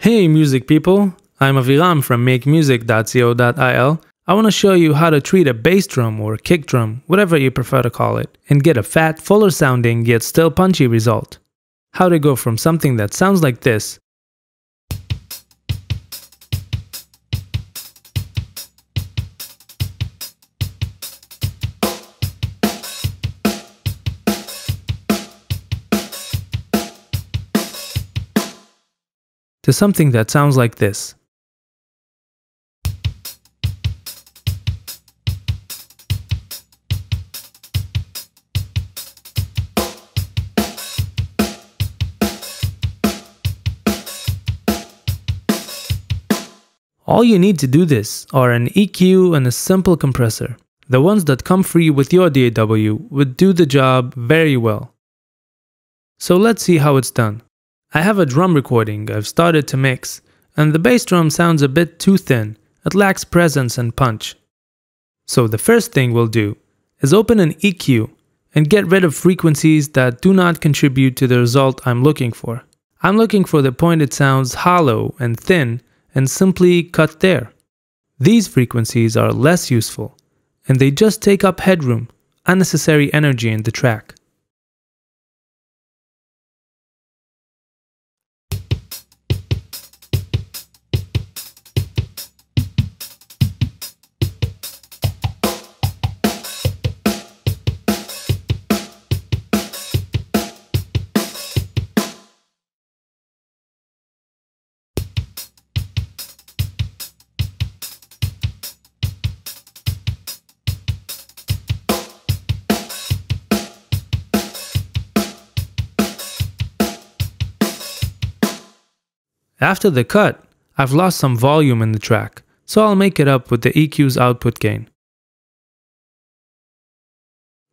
Hey music people, I'm Aviram from MakeMusic.co.il. I want to show you how to treat a bass drum or kick drum, whatever you prefer to call it, and get a fat, fuller sounding yet still punchy result. How to go from something that sounds like this to something that sounds like this. All you need to do this are an EQ and a simple compressor. The ones that come free with your DAW would do the job very well. So let's see how it's done. I have a drum recording I've started to mix, and the bass drum sounds a bit too thin. It lacks presence and punch. So the first thing we'll do is open an EQ and get rid of frequencies that do not contribute to the result I'm looking for. I'm looking for the point it sounds hollow and thin and simply cut there. These frequencies are less useful, and they just take up headroom, unnecessary energy in the track. After the cut, I've lost some volume in the track, so I'll make it up with the EQ's output gain.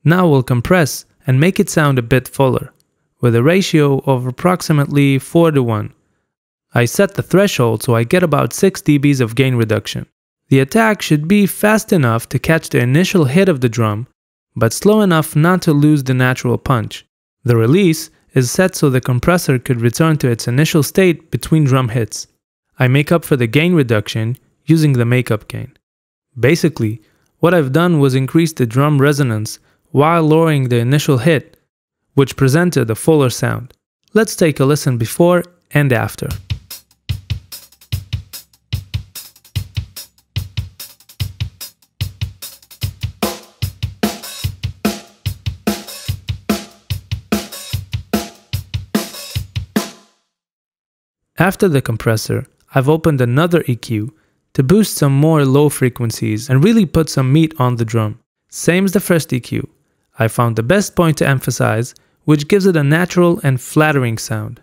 Now we'll compress and make it sound a bit fuller, with a ratio of approximately 4:1. I set the threshold so I get about 6 dBs of gain reduction. The attack should be fast enough to catch the initial hit of the drum, but slow enough not to lose the natural punch. The release is set so the compressor could return to its initial state between drum hits. I make up for the gain reduction using the makeup gain. Basically, what I've done was increase the drum resonance while lowering the initial hit, which presented a fuller sound. Let's take a listen before and after. After the compressor, I've opened another EQ to boost some more low frequencies and really put some meat on the drum. Same as the first EQ, I found the best point to emphasize, which gives it a natural and flattering sound.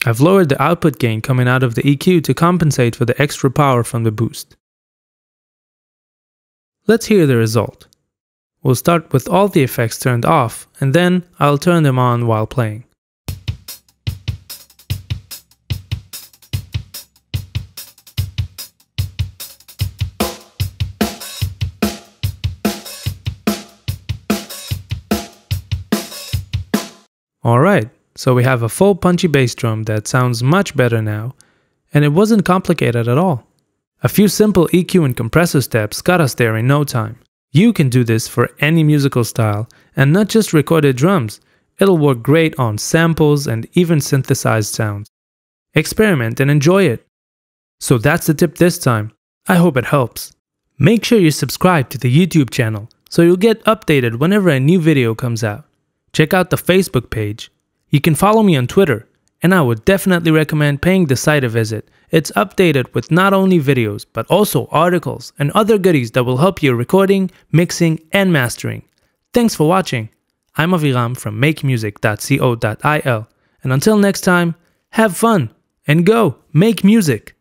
I've lowered the output gain coming out of the EQ to compensate for the extra power from the boost. Let's hear the result. We'll start with all the effects turned off, and then I'll turn them on while playing. Alright. So we have a full punchy bass drum that sounds much better now, and it wasn't complicated at all. A few simple EQ and compressor steps got us there in no time. You can do this for any musical style, and not just recorded drums. It'll work great on samples and even synthesized sounds. Experiment and enjoy it. So that's the tip this time. I hope it helps. Make sure you subscribe to the YouTube channel so you'll get updated whenever a new video comes out. Check out the Facebook page. You can follow me on Twitter and I would definitely recommend paying the site a visit. It's updated with not only videos, but also articles and other goodies that will help you recording, mixing, and mastering. Thanks for watching. I'm Aviram from MakeMusic.co.il, and until next time, have fun and go make music!